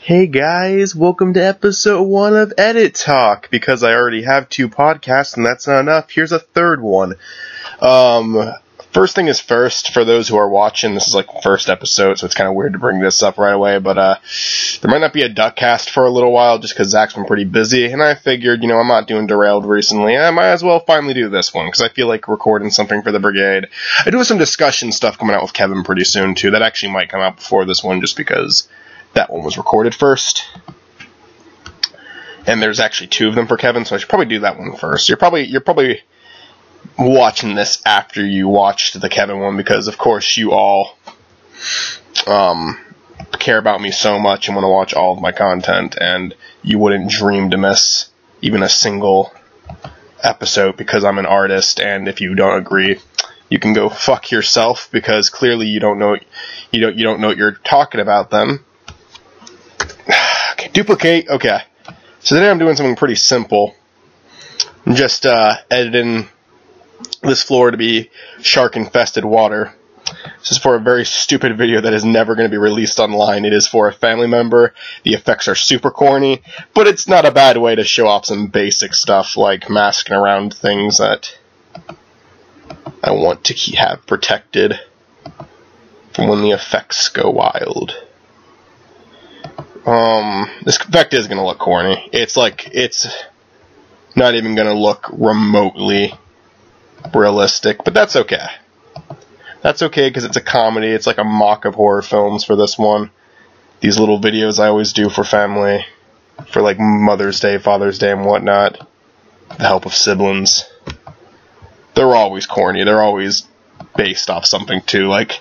Hey guys, welcome to episode 1 of Edit Talk. Because I already have 2 podcasts and that's not enough, here's a third one. First thing is first, for those who are watching, this is like the first episode, so it's kind of weird to bring this up right away, but there might not be a Duckcast for a little while just because Zach's been pretty busy, and I figured, I'm not doing Derailed recently, I might as well finally do this one, because I feel like recording something for the Brigade. I do have some discussion stuff coming out with Kevin pretty soon, too. That actually might come out before this one, just because that one was recorded first. And there's actually 2 of them for Kevin, so I should probably do that one first. You're probably watching this after you watched the Kevin one, because of course you all care about me so much and want to watch all of my content, and you wouldn't dream to miss even a single episode because I'm an artist. And if you don't agree, you can go fuck yourself, because clearly you don't know what you're talking about then. Okay, duplicate. Okay, so today I'm doing something pretty simple. I'm just editing this floor to be shark-infested water. This is for a very stupid video that is never going to be released online. It is for a family member. The effects are super corny, but it's not a bad way to show off some basic stuff like masking around things that I want to have protected from when the effects go wild. This effect is going to look corny. It's not even going to look remotely realistic, but that's okay. That's okay, because it's a comedy. It's like a mock of horror films for this one. These little videos I always do for family, for like Mother's Day, Father's Day, and whatnot. The help of siblings. They're always corny. They're always based off something too. Like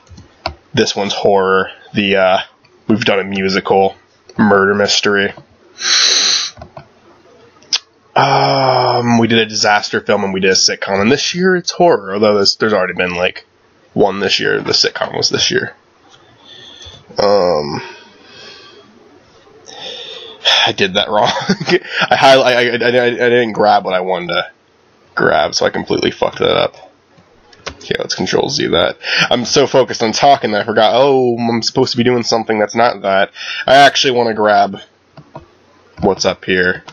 this one's horror. We've done a musical, murder mystery. We did a disaster film and we did a sitcom, and this year it's horror, although there's already been like one this year. The sitcom was this year. I did that wrong. I didn't grab what I wanted to grab, so I completely fucked that up. Okay, let's Control Z that. I'm so focused on talking that I forgot, I'm supposed to be doing something that's not that. I actually want to grab what's up here.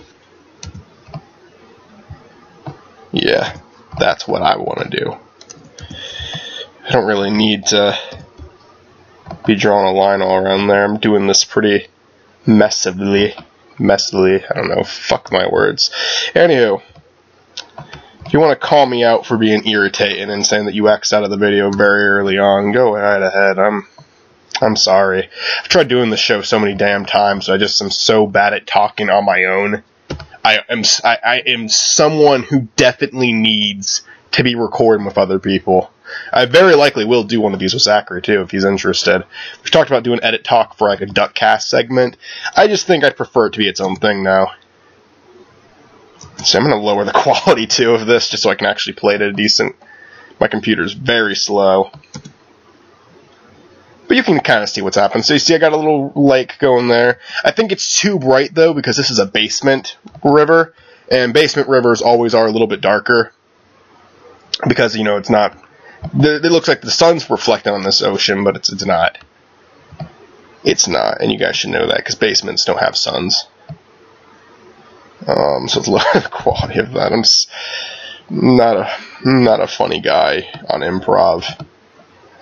Yeah, that's what I want to do. I don't really need to be drawing a line all around there. I'm doing this pretty messily. I don't know, fuck my words. Anywho, if you want to call me out for being irritating and saying that you X'd out of the video very early on, go right ahead. I'm sorry. I've tried doing the show so many damn times, so I just am so bad at talking on my own. I am someone who definitely needs to be recording with other people. I very likely will do one of these with Zachary too, if he's interested. We've talked about doing Edit Talk for like a Duckcast segment. I just think I'd prefer it to be its own thing now. So I'm going to lower the quality too of this just so I can actually play it at a decent... My computer's very slow. But you can kind of see what's happened. So you see I got a little lake going there. I think it's too bright though, because this is a basement river. And basement rivers always are a little bit darker. Because, it's not... It looks like the sun's reflecting on this ocean, but it's not. It's not, and you guys should know that, because basements don't have suns. So it's lower the quality of that. I'm not a funny guy on improv.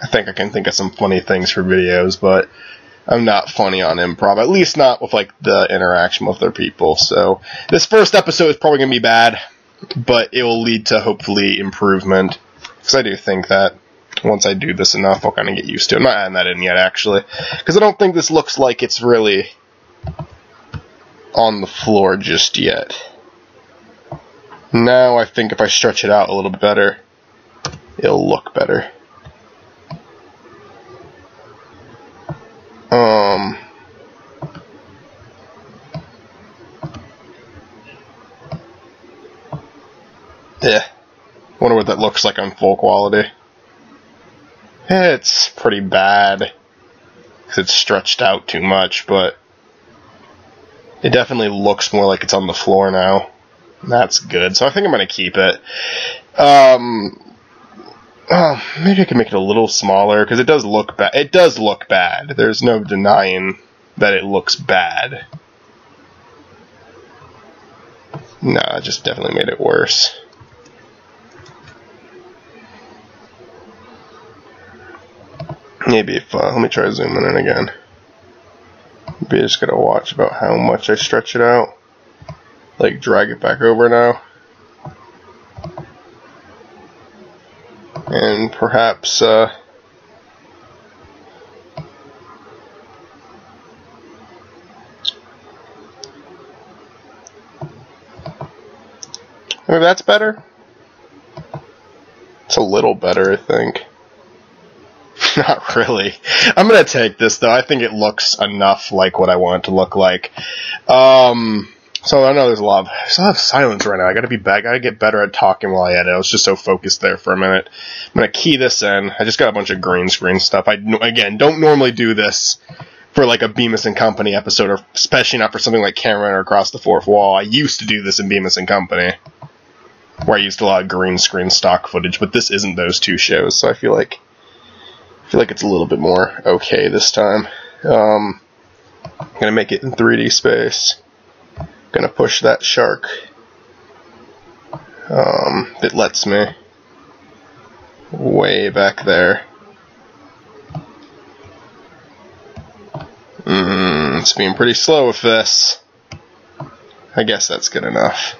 I think I can think of some funny things for videos, but I'm not funny on improv. At least not with like the interaction with other people. So this first episode is probably gonna be bad, but it will lead to hopefully improvement. Because I do think that once I do this enough, I'll kind of get used to it. I'm not adding that in yet, actually. Because I don't think this looks like it's really on the floor just yet. Now I think if I stretch it out a little bit better, it'll look better. Yeah. Wonder what that looks like on full quality. It's pretty bad, because it's stretched out too much, but it definitely looks more like it's on the floor now. That's good, so I think I'm going to keep it. Maybe I can make it a little smaller, because it does look bad. It does look bad. There's no denying that it looks bad. Nah, it just definitely made it worse. Maybe if, let me try zooming in again. Maybe I just gotta watch about how much I stretch it out. Like, drag it back over now. And perhaps, maybe that's better? It's a little better, I think. Not really. I'm gonna take this, though. I think it looks enough like what I want it to look like. So I know there's a lot of silence right now. I gotta get better at talking while I edit. I was just so focused there for a minute. I'm gonna key this in. I just got a bunch of green screen stuff. Again, don't normally do this for like a Bemis & Company episode, or especially not for something like Kamen Rider Across the Fourth Wall. I used to do this in Bemis & Company, where I used a lot of green screen stock footage, but this isn't those two shows, so I feel like it's a little bit more okay this time. I'm gonna make it in 3D space. Gonna push that shark. It lets me way back there. It's being pretty slow with this. I guess that's good enough.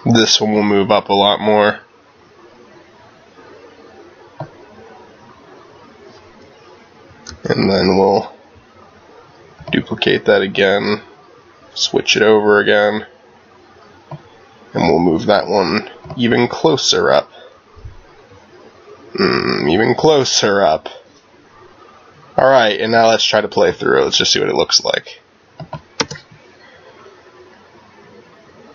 This one will move up a lot more. And then we'll duplicate that again, switch it over again, and we'll move that one even closer up. Even closer up. Alright, and now let's try to play through it. Let's just see what it looks like.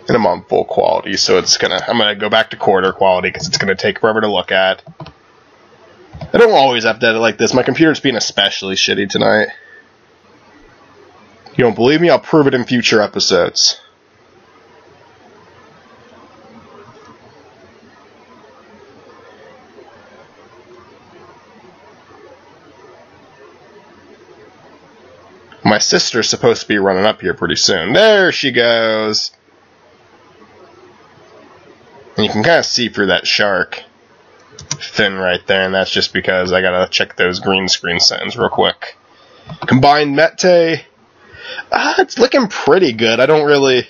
And I'm on full quality, so I'm gonna go back to quarter quality because it's gonna take forever to look at. I don't always have to edit like this. My computer's being especially shitty tonight. You don't believe me? I'll prove it in future episodes. My sister's supposed to be running up here pretty soon. There she goes! And you can kind of see through that shark fin right there, and that's just because I gotta check those green screen settings real quick. Combined Mette. It's looking pretty good. I don't really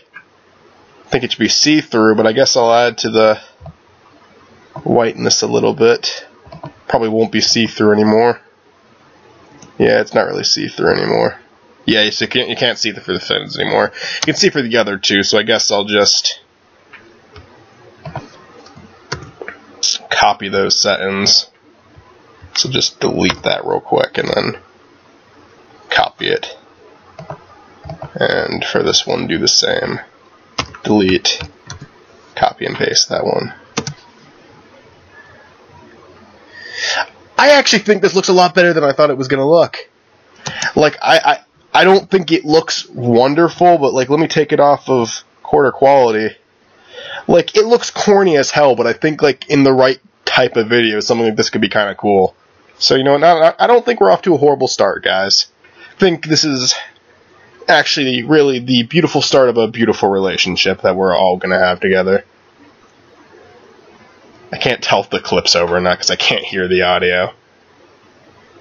think it should be see-through, but I guess I'll add to the whiteness a little bit. Probably won't be see-through anymore. Yeah, it's not really see-through anymore. Yeah, so you can't see through the fins anymore. You can see for the other two, so I guess I'll just copy those settings. So just delete that real quick and then copy it. And for this one, do the same. Delete, copy and paste that one. I actually think this looks a lot better than I thought it was going to look. Like, I don't think it looks wonderful, but like, let me take it off of quarter quality. Like, it looks corny as hell, but I think like in the right type of video, something like this could be kind of cool. So, you know, I don't think we're off to a horrible start, guys. I think this is actually really the beautiful start of a beautiful relationship that we're all going to have together. I can't tell if the clip's over or not because I can't hear the audio.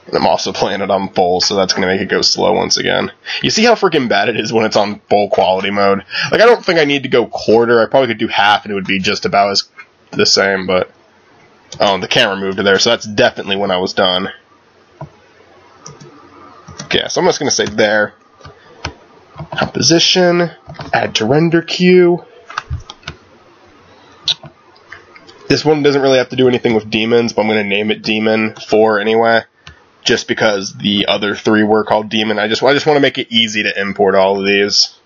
And I'm also playing it on full, so that's going to make it go slow once again. You see how freaking bad it is when it's on full quality mode? Like, I don't think I need to go quarter. I probably could do half and it would be just about as the same, but... Oh, the camera moved to there, so that's definitely when I was done. Okay, so I'm just going to say there. Composition. Add to render queue. This one doesn't really have to do anything with demons, but I'm going to name it Demon 4 anyway. Just because the other three were called Demon. I just want to make it easy to import all of these.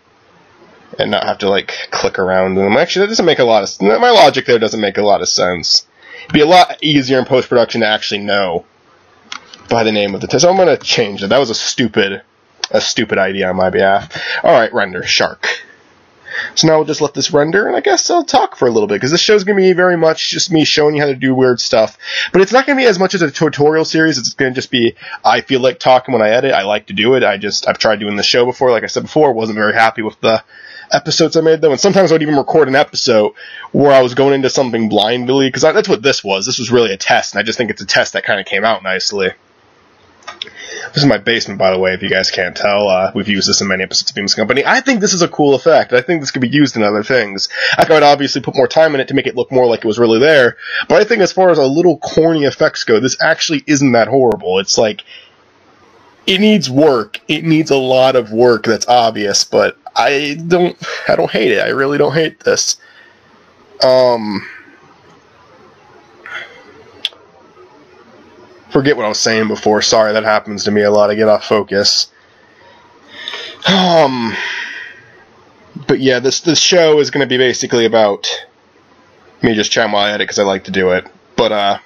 And not have to, like, click around them. Actually, that doesn't make a lot of... My logic there doesn't make a lot of sense. It'd be a lot easier in post-production to actually know by the name of the test. So I'm going to change it. That was a stupid idea on my behalf. Alright, render. Shark. So now we'll just let this render, and I guess I'll talk for a little bit, because this show's going to be very much just me showing you how to do weird stuff. But it's not going to be as much as a tutorial series. It's going to just be, I feel like talking when I edit. I like to do it. I've tried doing the show before. Like I said before, wasn't very happy with the episodes I made, though. And sometimes I would even record an episode where I was going into something blindly, because that's what this was. This was really a test, and I just think it's a test that kind of came out nicely. This is my basement, by the way, if you guys can't tell. We've used this in many episodes of Bemis Company. I think this is a cool effect. I think this could be used in other things. I could obviously put more time in it to make it look more like it was really there, but I think as far as a little corny effects go, this actually isn't that horrible. It's like, it needs work. It needs a lot of work that's obvious, but I don't hate it. I really don't hate this. Forget what I was saying before. Sorry, that happens to me a lot. I get off focus. But yeah, this show is going to be basically about me just chatting while I edit because I like to do it. But I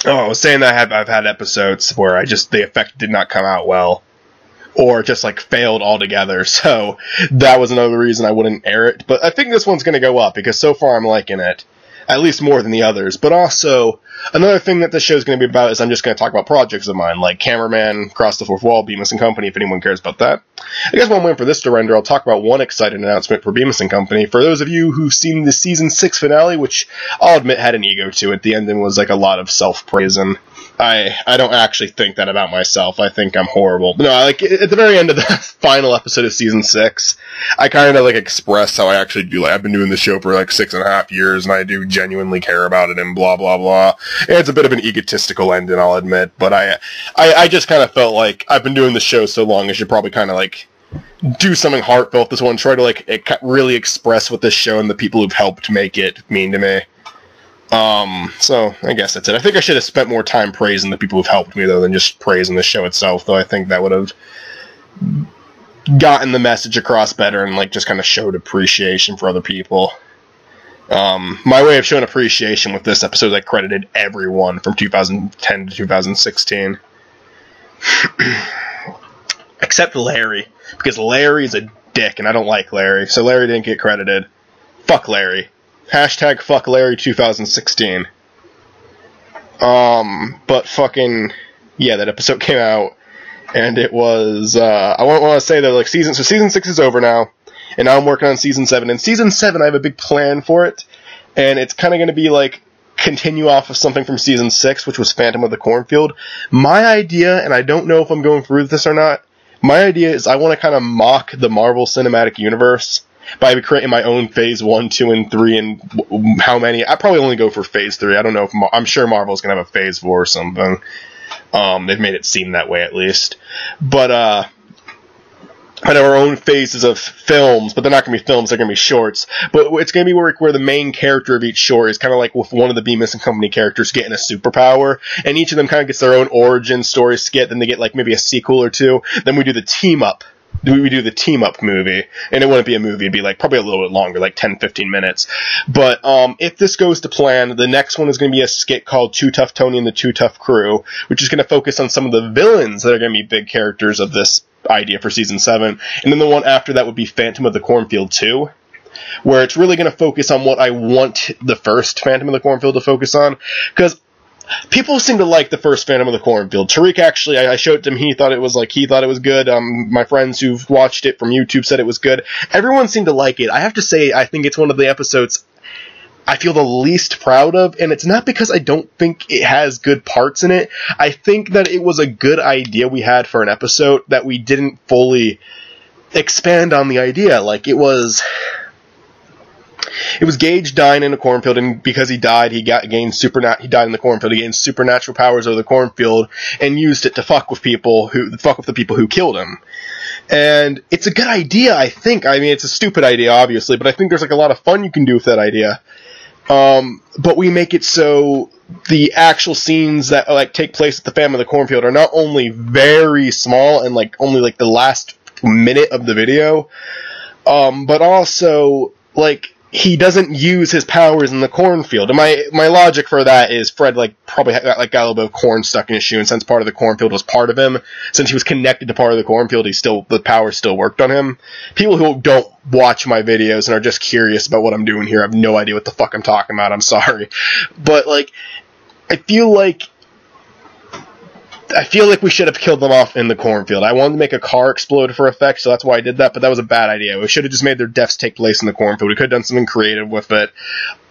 was saying that I've had episodes where the effect did not come out well, or just like failed altogether. So that was another reason I wouldn't air it. But I think this one's going to go up because so far I'm liking it. At least more than the others. But also, another thing that this show is going to be about is I'm just going to talk about projects of mine, like Cameraman, Cross the Fourth Wall, Bemis & Company, if anyone cares about that. I guess while I'm waiting for this to render, I'll talk about one exciting announcement for Bemis & Company. For those of you who've seen the Season 6 finale, which I'll admit had an ego to it, the ending was like a lot of self-praise, and I don't actually think that about myself. I think I'm horrible. No, like, at the very end of the final episode of Season 6, I kind of, like, express how I actually do. Like, I've been doing this show for, like, 6.5 years, and I do genuinely care about it, and blah, blah, blah. And it's a bit of an egotistical ending, I'll admit, but I just kind of felt like I've been doing the show so long, I should probably kind of, like, do something heartfelt this one, try to, like, really express what this show and the people who've helped make it mean to me. So, I guess that's it. I think I should have spent more time praising the people who've helped me, though, than just praising the show itself, though I think that would have gotten the message across better and, like, just kind of showed appreciation for other people. My way of showing appreciation with this episode is I credited everyone from 2010 to 2016. Except Larry, because Larry is a dick, and I don't like Larry, so Larry didn't get credited. Fuck Larry. Hashtag fuck Larry 2016. But fucking, yeah, that episode came out, and it was, I want to say that, like, Season 6 is over now, and now I'm working on Season 7, and Season 7, I have a big plan for it, and it's kind of going to be, like, continue off of something from Season 6, which was Phantom of the Cornfield. My idea, and I don't know if I'm going through with this or not, my idea is I want to kind of mock the Marvel Cinematic Universe by creating my own Phase 1, 2, and 3, and how many. I probably only go for Phase 3. I don't know if I'm sure Marvel's going to have a Phase 4 or something. They've made it seem that way, at least. But, I know our own phases of films, but they're not going to be films, they're going to be shorts. But it's going to be where the main character of each short is kind of like with one of the Bemis & Company characters getting a superpower, and each of them kind of gets their own origin story skit, then they get like maybe a sequel or two, then we do the team-up. We do the team-up movie, and it wouldn't be a movie, it'd be like probably a little bit longer, like 10-15 minutes. But if this goes to plan, the next one is going to be a skit called Too Tough Tony and the Too Tough Crew, which is going to focus on some of the villains that are going to be big characters of this idea for Season 7. And then the one after that would be Phantom of the Cornfield 2, where it's really going to focus on what I want the first Phantom of the Cornfield to focus on, because people seem to like the first Phantom of the Cornfield. Tariq actually, I showed it to him, he thought it was good. My friends who've watched it from YouTube said it was good. Everyone seemed to like it. I have to say, I think it's one of the episodes I feel the least proud of, and it's not because I don't think it has good parts in it. I think that it was a good idea we had for an episode that we didn't fully expand on the idea. Like, it was Gage dying in a cornfield, and because he died, he died in the cornfield. He gained supernatural powers over the cornfield and used it to fuck with the people who killed him. And it's a good idea, I think. I mean, it's a stupid idea, obviously, but I think there's like a lot of fun you can do with that idea. But we make it so the actual scenes that like take place at the Phantom of the Cornfield are not only very small and like only like the last minute of the video, but also like he doesn't use his powers in the cornfield. And my logic for that is Fred probably got a little bit of corn stuck in his shoe, and since part of the cornfield was part of him, since he was connected to part of the cornfield, the powers still worked on him. People who don't watch my videos and are just curious about what I'm doing here have no idea what the fuck I'm talking about. I'm sorry. But I feel like we should have killed them off in the cornfield. I wanted to make a car explode for effect, so that's why I did that, but that was a bad idea. We should have just made their deaths take place in the cornfield. We could have done something creative with it.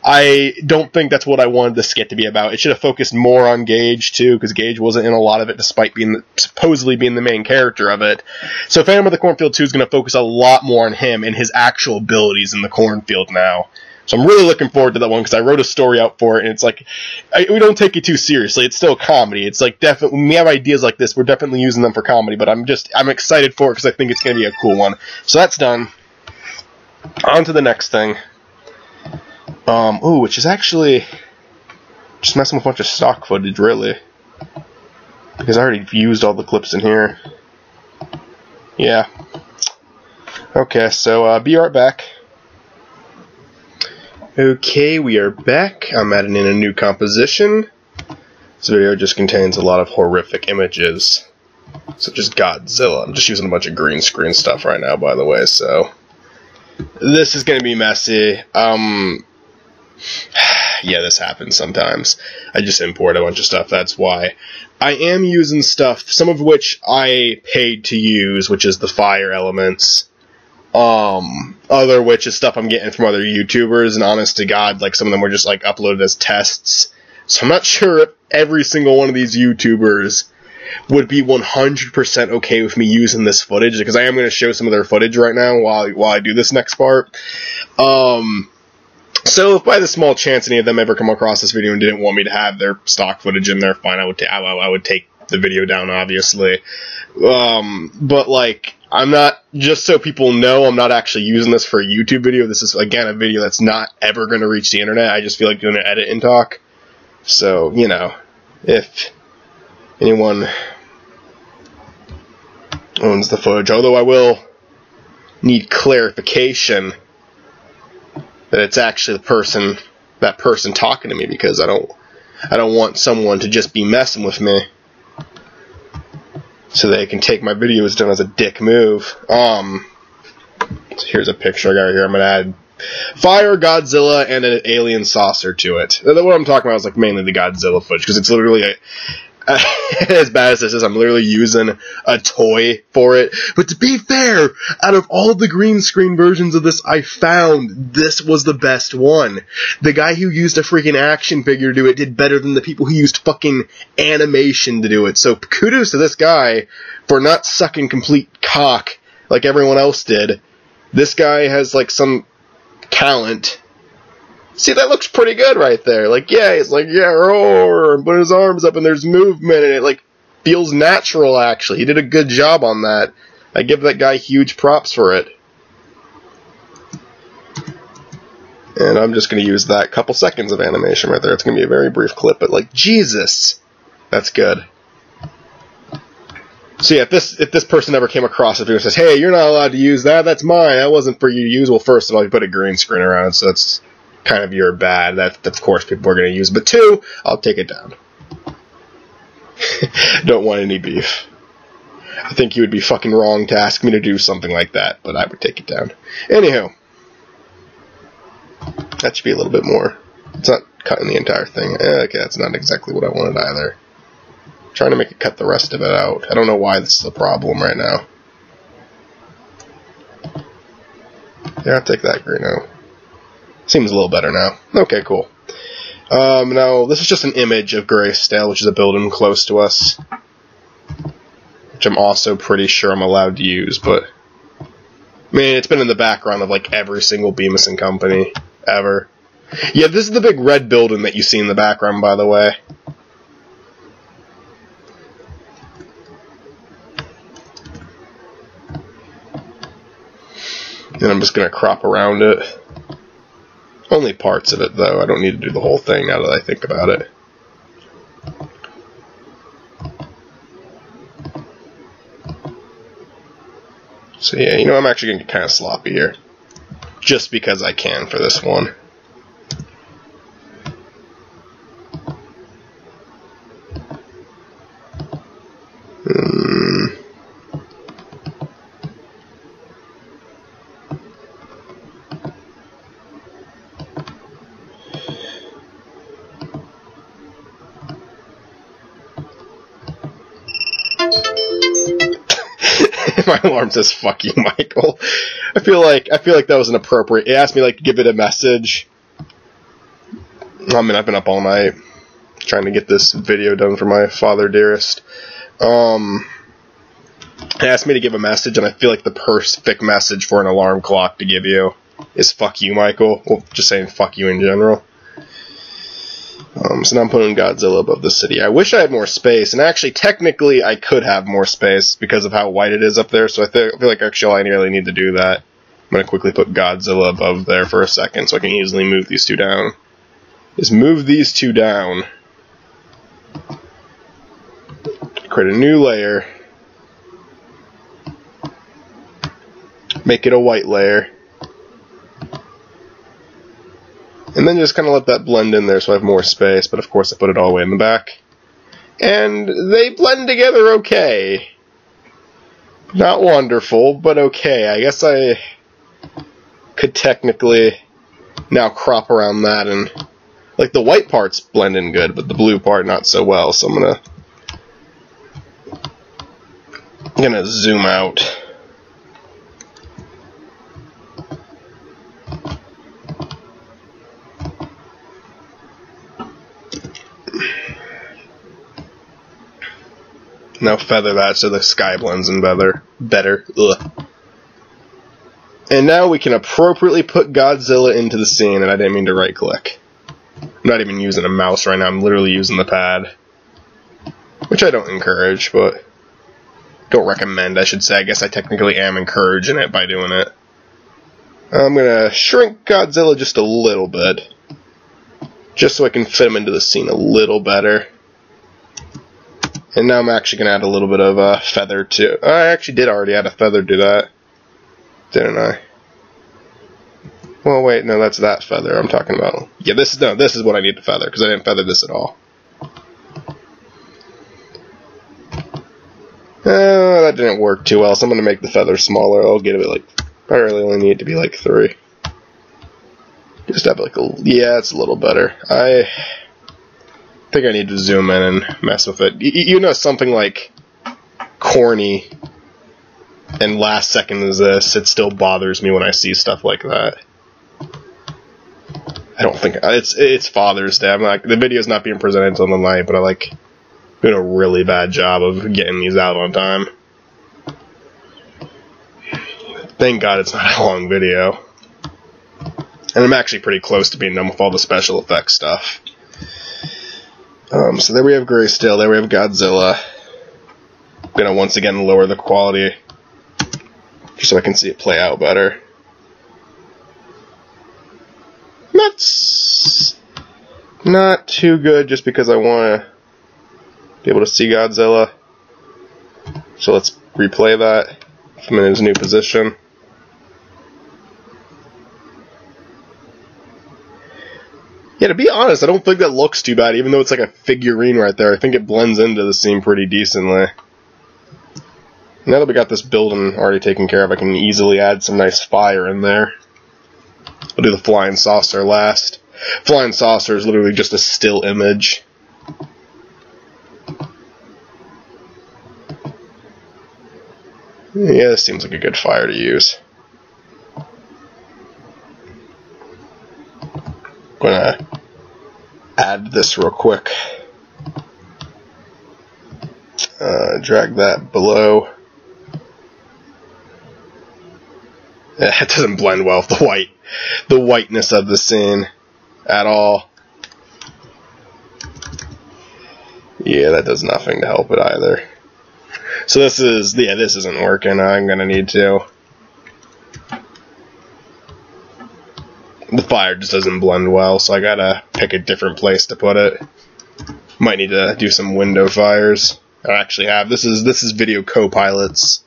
I don't think that's what I wanted the skit to be about. It should have focused more on Gage, too, because Gage wasn't in a lot of it, despite supposedly being the main character of it. So Phantom of the Cornfield 2 is going to focus a lot more on him and his actual abilities in the cornfield now. So I'm really looking forward to that one, because I wrote a story out for it, and it's we don't take it too seriously. It's still comedy. It's definitely, when we have ideas like this, we're definitely using them for comedy, but I'm excited for it because I think it's going to be a cool one. So that's done. On to the next thing. Which is actually just messing with a bunch of stock footage, really. Because I already used all the clips in here. Yeah. Okay, so, be right back. Okay, we are back. I'm adding in a new composition. This video just contains a lot of horrific images, such as Godzilla. I'm just using a bunch of green screen stuff right now, by the way, so this is going to be messy. Yeah, this happens sometimes. I just import a bunch of stuff, that's why. I am using stuff, some of which I paid to use, which is the fire elements. Other which is stuff I'm getting from other YouTubers, and honest to God, some of them were just uploaded as tests. So I'm not sure if every single one of these YouTubers would be 100% okay with me using this footage, because I am going to show some of their footage right now while I do this next part. So if by the small chance any of them ever come across this video and didn't want me to have their stock footage in there, fine, I would take the video down, obviously. But I'm not, just so people know, I'm not actually using this for a YouTube video. This is, again, a video that's not ever going to reach the internet. I just feel like doing an edit and talk. So, if anyone owns the footage, although I will need clarification that it's actually that person talking to me, because I don't want someone to just be messing with me so they can take my videos down as a dick move. So here's a picture I got right here. I'm going to add fire, Godzilla, and an alien saucer to it. What I'm talking about is mainly the Godzilla footage, because it's literally as bad as this is, I'm literally using a toy for it. But to be fair, out of all the green screen versions of this I found, this was the best one. The guy who used a freaking action figure to do it did better than the people who used fucking animation to do it. So kudos to this guy for not sucking complete cock like everyone else did. This guy has some talent. See, that looks pretty good right there. Yeah, he's roar, and put his arms up, and there's movement, and it, feels natural, actually. He did a good job on that. I give that guy huge props for it. And I'm just going to use that couple seconds of animation right there. It's going to be a very brief clip, but, Jesus, that's good. So yeah, if this person ever came across it and says, hey, you're not allowed to use that, that's mine, that wasn't for you to use, well, first of all, you put a green screen around, so that's kind of your bad. That, of course, people are going to use. But two, I'll take it down. Don't want any beef. I think you would be fucking wrong to ask me to do something like that, but I would take it down. Anyhow, that should be a little bit more. It's not cutting the entire thing. Okay, that's not exactly what I wanted either. I'm trying to make it cut the rest of it out. I don't know why this is a problem right now. Yeah, I'll take that green out. Seems a little better now. Okay, cool. Now, this is just an image of Greystale, which is a building close to us. Which I'm also pretty sure I'm allowed to use, but I mean, it's been in the background of every single Bemis & Company ever. Yeah, this is the big red building that you see in the background, by the way. And I'm just going to crop around it. Only parts of it, though. I don't need to do the whole thing now that I think about it. So yeah, I'm actually going to get kind of sloppy here. just because I can for this one. My alarm says "fuck you, Michael." I feel like that was inappropriate. It asked me like to give it a message. I mean, I've been up all night trying to get this video done for my father dearest. It asked me to give a message, and I feel like the perfect message for an alarm clock to give you is "fuck you, Michael." Well, just saying "fuck you" in general. So now I'm putting Godzilla above the city. I wish I had more space, and actually, technically, I could have more space because of how white it is up there, so I feel like actually I really need to do that. I'm going to quickly put Godzilla above there for a second so I can easily move these two down. Just move these two down. Create a new layer. Make it a white layer. And then just kind of let that blend in there so I have more space, but of course I put it all the way in the back. And they blend together okay. Not wonderful, but okay. I guess I could technically now crop around that, and like the white parts blend in good, but the blue part not so well, so I'm gonna zoom out. Now feather that so the sky blends in better. Ugh. And now we can appropriately put Godzilla into the scene, and I didn't mean to right click. I'm not even using a mouse right now, I'm literally using the pad. Which I don't encourage, but don't recommend, I should say. I guess I technically am encouraging it by doing it. I'm gonna shrink Godzilla just a little bit. Just so I can fit him into the scene a little better. And now I'm actually going to add a little bit of feather to... I actually did already add a feather to that, didn't I? Well, wait, no, that's that feather I'm talking about. Yeah, this is what I need to feather, because I didn't feather this at all. That didn't work too well, so I'm going to make the feather smaller. I'll get it like... I really only need it to be like 3. Just have like a... Yeah, it's a little better. I think I need to zoom in and mess with it. You know, something like corny and last second is this, it still bothers me when I see stuff like that. I don't think it's Father's Day. I'm like, the video's not being presented until the night, but I like doing a really bad job of getting these out on time. Thank God it's not a long video. And I'm actually pretty close to being done with all the special effects stuff. So there we have Grayscale, there we have Godzilla. I'm gonna once again lower the quality just so I can see it play out better. That's not too good just because I want to be able to see Godzilla. So let's replay that. I'm in his new position. Yeah, to be honest, I don't think that looks too bad, even though it's like a figurine right there. I think it blends into the scene pretty decently. Now that we got this building already taken care of, I can easily add some nice fire in there. I'll do the flying saucer last. Flying saucer is literally just a still image. Yeah, this seems like a good fire to use. I'm gonna add this real quick. Drag that below. Yeah, it doesn't blend well with the whiteness of the scene at all. Yeah, that does nothing to help it either. So this isn't working. I'm gonna need to. The fire just doesn't blend well, so I gotta pick a different place to put it. Might need to do some window fires. I actually have. This is Video Copilot's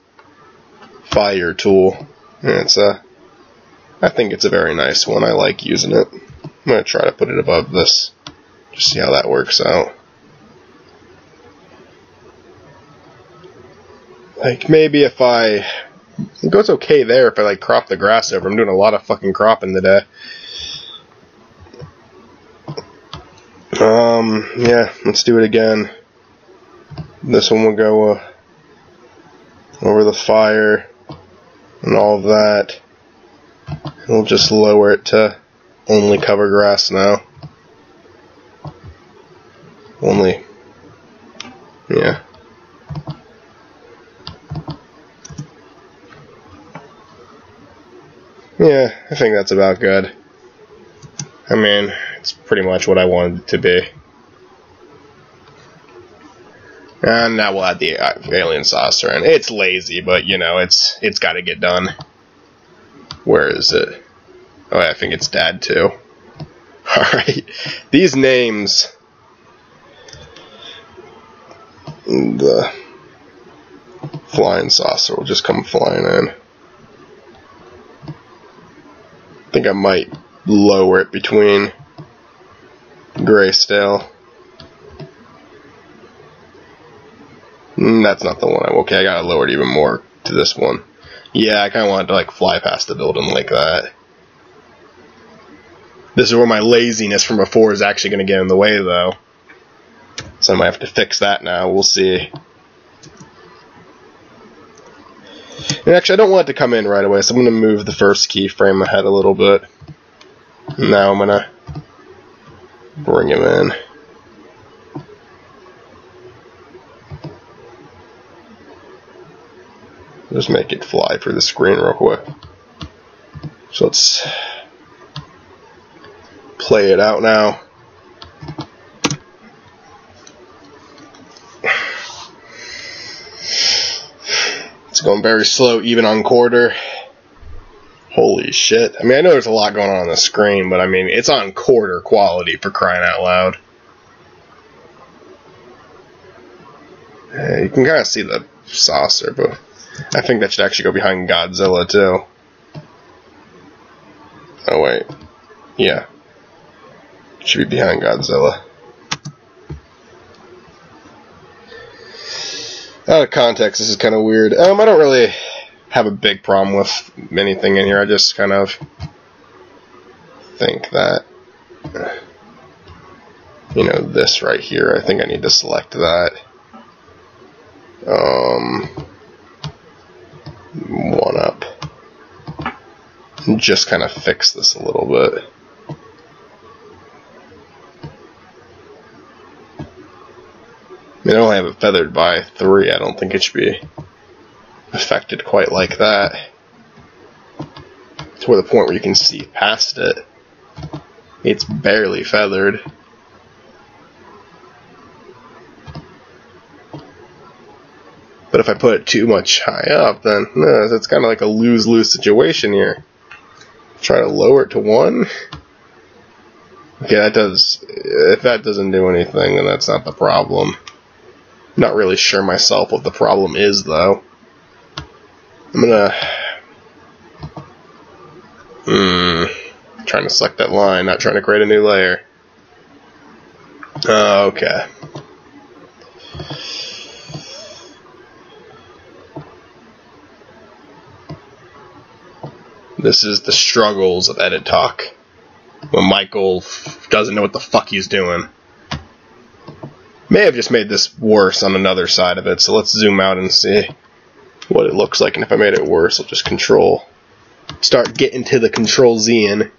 fire tool. And it's I think it's a very nice one. I like using it. I'm going to try to put it above this. Just see how that works out. Like, maybe if it goes okay there if I, like, crop the grass over. I'm doing a lot of fucking cropping today. Yeah, let's do it again. This one will go over the fire and all of that. We'll just lower it to only cover grass now. Only, yeah. Yeah, I think that's about good. I mean, it's pretty much what I wanted it to be. And now we'll add the alien saucer in. It's lazy, but you know, it's got to get done. Where is it? Oh, I think it's Dad too. Alright, these names. The flying saucer will just come flying in. I think I might lower it between Graysdale. That's not the one. Okay, I gotta lower it even more to this one. Yeah, I kind of wanted to like fly past the building like that. This is where my laziness from before is actually going to get in the way, though. So I might have to fix that now. We'll see. And actually, I don't want it to come in right away, so I'm going to move the first keyframe ahead a little bit. Now I'm going to bring him in. Just make it fly through the screen real quick. So let's play it out now. It's going very slow, even on quarter. Holy shit. I mean, I know there's a lot going on the screen, but I mean, it's on quarter quality for crying out loud. You can kind of see the saucer, but I think that should actually go behind Godzilla, too. Oh, wait. Yeah. It should be behind Godzilla. Out of context, this is kind of weird. I don't really have a big problem with anything in here. I just kind of think that, you know, this right here, I think I need to select that. One up. And just kind of fix this a little bit. I mean, I only have it feathered by 3. I don't think it should be affected quite like that. To the point where you can see past it. It's barely feathered. But if I put it too much high up, then it's kind of like a lose-lose situation here. Try to lower it to 1. Okay, that does. If that doesn't do anything, then that's not the problem. I'm not really sure myself what the problem is, though. I'm gonna trying to select that line, not trying to create a new layer. Okay. This is the struggles of Edit Talk. When Michael doesn't know what the fuck he's doing. May have just made this worse on another side of it, so let's zoom out and see what it looks like. And if I made it worse, I'll just start getting to the Control Z in.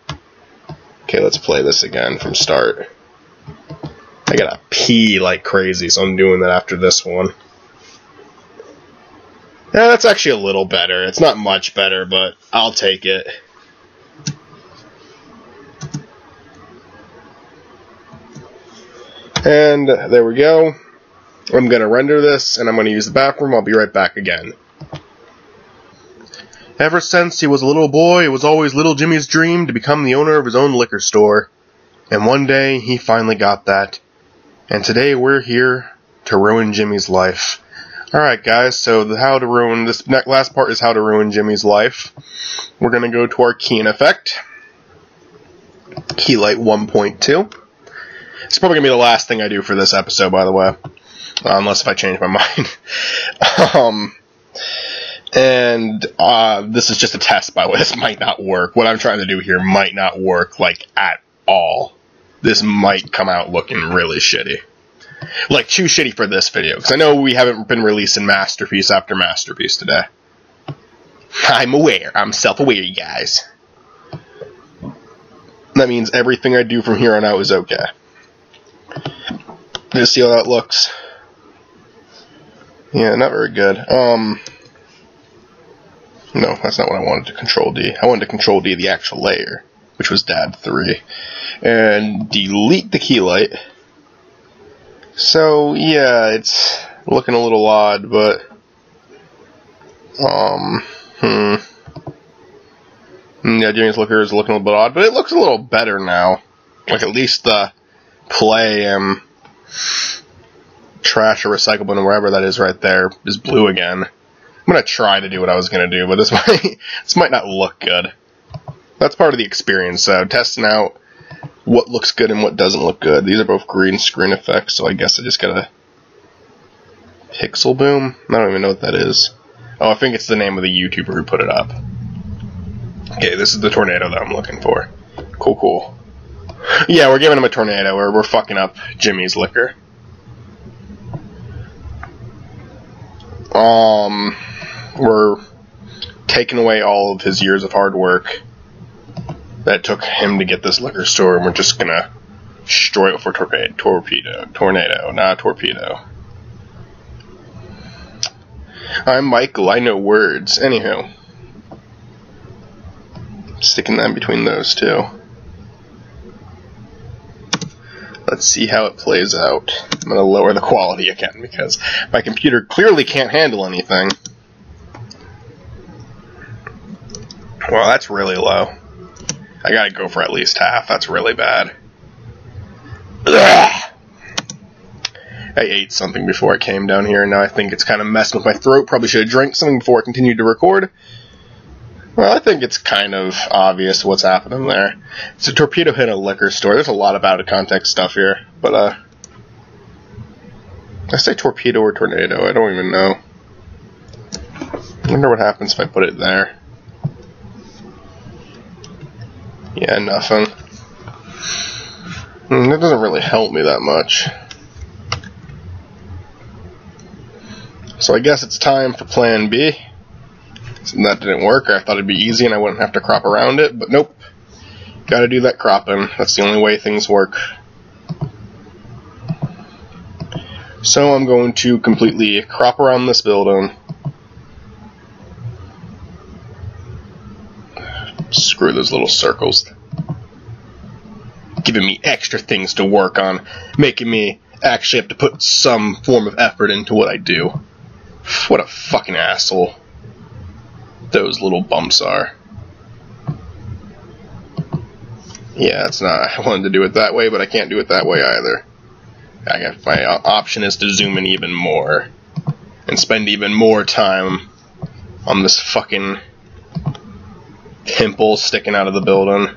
Okay, let's play this again from start. I gotta pee like crazy, so I'm doing that after this one. Yeah, that's actually a little better. It's not much better, but I'll take it. And there we go. I'm going to render this, and I'm going to use the bathroom. I'll be right back again. Ever since he was a little boy, it was always little Jimmy's dream to become the owner of his own liquor store. And one day, he finally got that. And today, we're here to ruin Jimmy's life. Alright guys, so this last part is how to ruin Jimmy's life. We're going to go to our keying effect. Keylight 1.2. It's probably going to be the last thing I do for this episode, by the way. Unless if I change my mind. This is just a test, by the way. This might not work. What I'm trying to do here might not work, like, at all. This might come out looking really shitty. Like, too shitty for this video, because I know we haven't been releasing masterpiece after masterpiece today. I'm aware. I'm self-aware, you guys. That means everything I do from here on out is okay. You see how that looks? Yeah, not very good. No, that's not what I wanted to Control D. I wanted to Control D the actual layer, which was DAD 3. And delete the key light. So, yeah, it's looking a little odd, but, yeah, Jimmy's looker is looking a little bit odd, but it looks a little better now. Like, at least the play and trash or recycle bin or wherever that is right there is blue again. I'm gonna try to do what I was gonna do, but this might not look good. That's part of the experience, though, testing out what looks good and what doesn't look good. These are both green screen effects, so I guess I just gotta Pixel Boom? I don't even know what that is. Oh, I think it's the name of the YouTuber who put it up. Okay, this is the tornado that I'm looking for. Cool, cool. Yeah, we're giving him a tornado, or we're fucking up Jimmy's liquor. We're taking away all of his years of hard work that took him to get this liquor store, and we're just gonna destroy it for tornado, not torpedo. I'm Michael, I know words. Anywho. Sticking that in between those two. Let's see how it plays out. I'm gonna lower the quality again, because my computer clearly can't handle anything. Well, that's really low. I gotta go for at least half. That's really bad. Ugh. I ate something before I came down here, and now I think it's kind of messing with my throat. Probably should have drank something before I continued to record. Well, I think it's kind of obvious what's happening there. It's a torpedo hit a liquor store. There's a lot of out-of-context stuff here. But, I say torpedo or tornado. I don't even know. I wonder what happens if I put it there. Yeah, nothing. That doesn't really help me that much. So I guess it's time for plan B. So that didn't work. I thought it'd be easy and I wouldn't have to crop around it, but nope. Gotta do that cropping. That's the only way things work. So I'm going to completely crop around this building. Screw those little circles. Giving me extra things to work on. Making me actually have to put some form of effort into what I do. What a fucking asshole those little bumps are. Yeah, it's not. I wanted to do it that way, but I can't do it that way either. My option is to zoom in even more and spend even more time on this fucking pimple sticking out of the building.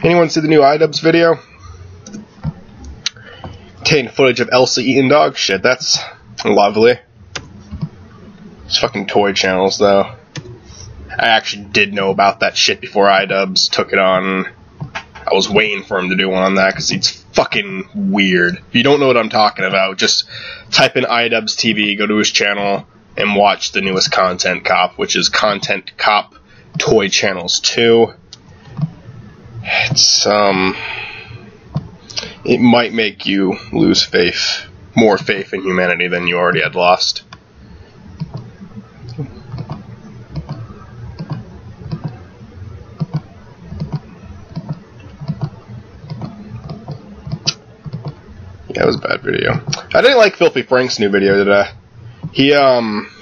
Anyone see the new iDubbbz video? Contained footage of Elsa eating dog shit. That's lovely. It's fucking toy channels, though. I actually did know about that shit before iDubbbz took it on. I was waiting for him to do one on that, because it's fucking weird. If you don't know what I'm talking about, just type in iDubbbz TV, go to his channel, and watch the newest Content Cop, which is Content Cop Toy Channels 2. It's, it might make you lose faith, more faith in humanity than you already had lost. Yeah, it was a bad video. I didn't like Filthy Frank's new video today. He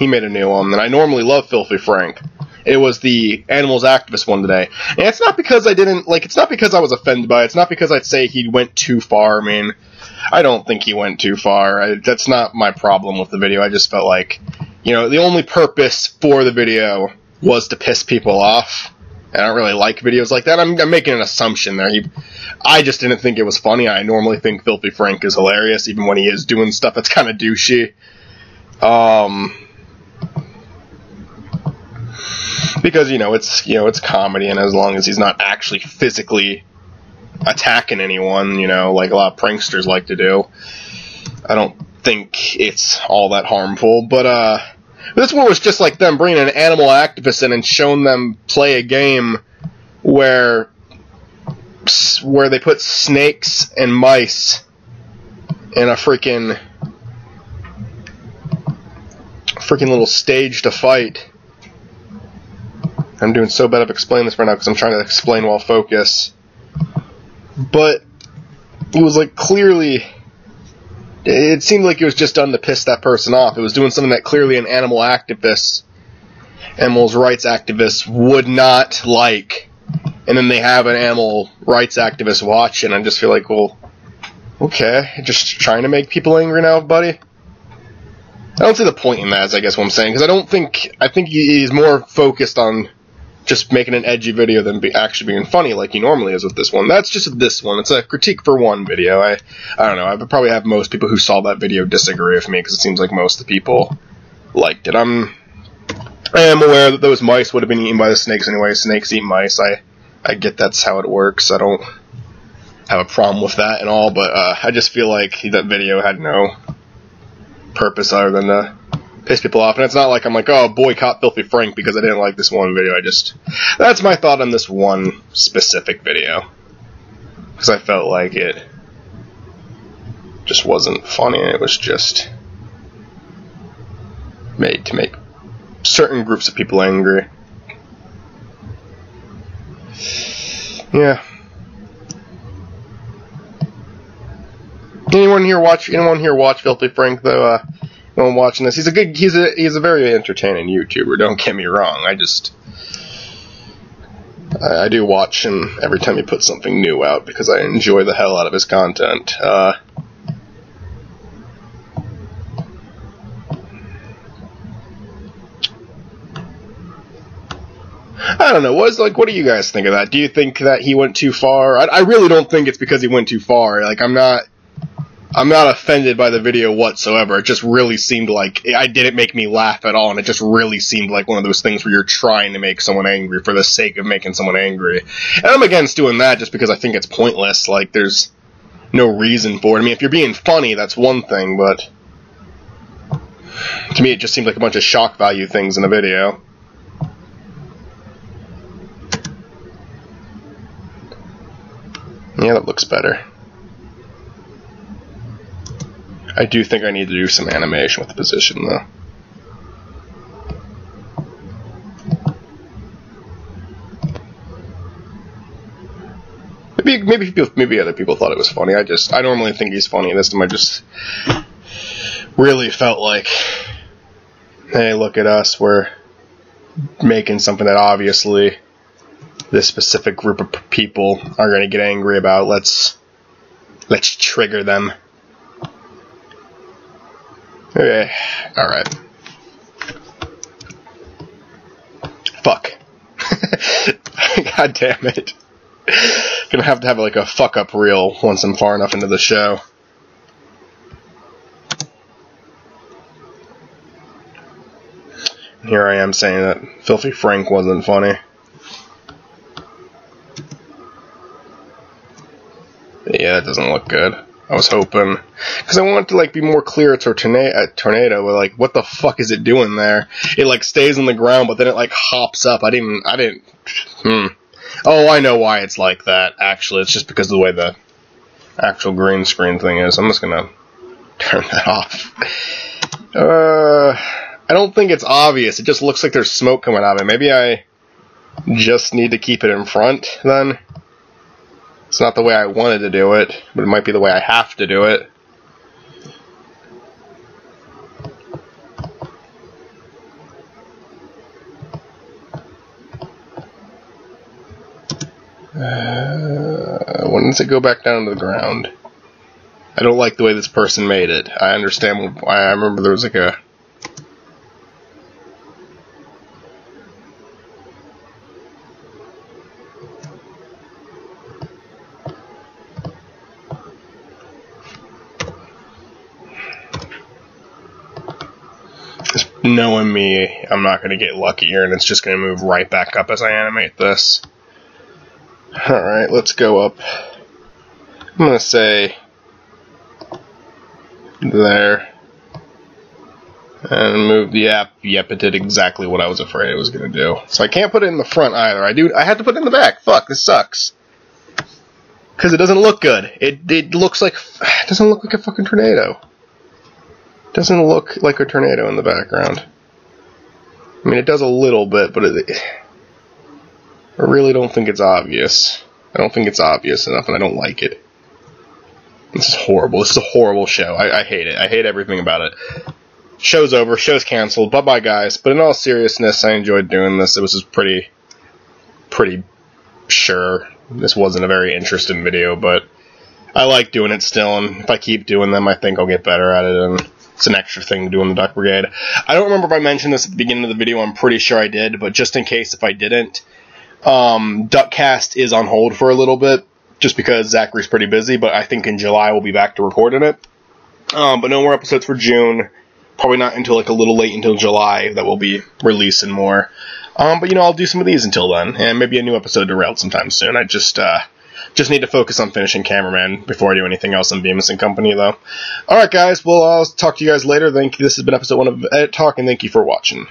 made a new one, and I normally love Filthy Frank. It was the Animals Activist one today. And it's not because I didn't, like, it's not because I was offended by it. It's not because I'd say he went too far. I mean, I don't think he went too far. That's not my problem with the video. I just felt like, you know, the only purpose for the video was to piss people off. And I don't really like videos like that. I'm making an assumption there. I just didn't think it was funny. I normally think Filthy Frank is hilarious, even when he is doing stuff that's kind of douchey. Because, it's comedy, and as long as he's not actually physically attacking anyone, like a lot of pranksters like to do, I don't think it's all that harmful. But, this one was just like them bringing an animal activist in and showing them play a game where they put snakes and mice in a freaking little stage to fight. I'm doing so bad at explaining this right now because I'm trying to explain while focus. But it was like clearly, it seemed like it was just done to piss that person off. It was doing something that clearly an animals rights activist would not like. And then they have an animal rights activist watch, and I just feel like, well, okay, just trying to make people angry now, buddy. I don't see the point in that, is I guess what I'm saying, because I think he's more focused on just making an edgy video than actually being funny like he normally is with this one. That's just this one. It's a critique for one video. I don't know. I would probably have most people who saw that video disagree with me, because it seems like most of the people liked it. I am aware that those mice would have been eaten by the snakes anyway. Snakes eat mice. I get that's how it works. I don't have a problem with that and all, but I just feel like that video had no purpose other than to piss people off. And it's not like I'm like, oh, boycott Filthy Frank because I didn't like this one video. That's my thought on this one specific video, because I felt like it just wasn't funny, and it was just made to make certain groups of people angry. Yeah. Anyone here watch Filthy Frank though? Anyone watching this? He's a very entertaining YouTuber. Don't get me wrong. I do watch him every time he puts something new out because I enjoy the hell out of his content. I don't know. What do you guys think of that? Do you think that he went too far? I really don't think it's because he went too far. Like, I'm not offended by the video whatsoever. It just really seemed like it didn't make me laugh at all, and it just really seemed like one of those things where you're trying to make someone angry for the sake of making someone angry. And I'm against doing that just because I think it's pointless. Like, there's no reason for it. I mean, if you're being funny, that's one thing, but to me it just seemed like a bunch of shock value things in the video. Yeah, that looks better. I do think I need to do some animation with the position, though. Maybe other people thought it was funny. I normally think he's funny. This time I just really felt like, hey, look at us. We're making something that obviously this specific group of people are going to get angry about. Let's trigger them. Okay, alright. Fuck. God damn it. Gonna have to have like a fuck up reel once I'm far enough into the show. Here I am saying that Filthy Frank wasn't funny. Yeah, that doesn't look good. I was hoping, because I wanted to be more clear at Tornado. Like, what the fuck is it doing there? It stays on the ground, but then it hops up. I didn't. Oh, I know why it's like that. Actually, it's just because of the way the actual green screen thing is. I'm just gonna turn that off. I don't think it's obvious. It just looks like there's smoke coming out of it. Maybe I just need to keep it in front then. It's not the way I wanted to do it, but it might be the way I have to do it. When does it go back down to the ground? I don't like the way this person made it. I understand why. I remember there was like a... Just knowing me, I'm not going to get luckier, and it's just going to move right back up as I animate this. Alright, let's go up. I'm going to say... there. And move the app. Yep, it did exactly what I was afraid it was going to do. So I can't put it in the front either. I had to put it in the back. Fuck, this sucks. Because it doesn't look good. It looks like... It doesn't look like a fucking tornado. It doesn't look like a tornado in the background. I mean, it does a little bit, but I really don't think it's obvious. I don't think it's obvious enough, and I don't like it. This is horrible. This is a horrible show. I hate it. I hate everything about it. Show's over. Show's canceled. Bye-bye, guys. But in all seriousness, I enjoyed doing this. It was just pretty sure. This wasn't a very interesting video, but I like doing it still, and if I keep doing them, I think I'll get better at it, and it's an extra thing to do in the Duck Brigade. I don't remember if I mentioned this at the beginning of the video. I'm pretty sure I did, but just in case if I didn't, Duckcast is on hold for a little bit, just because Zachary's pretty busy, but I think in July we'll be back to recording it. But no more episodes for June. Probably not until like a little late until July that we'll be releasing more. But, you know, I'll do some of these until then, and maybe a new episode derailed sometime soon. I just need to focus on finishing Cameraman before I do anything else on Bemis & Company, though. Alright, guys, well, I'll talk to you guys later. This has been episode 1 of Edit Talk, and thank you for watching.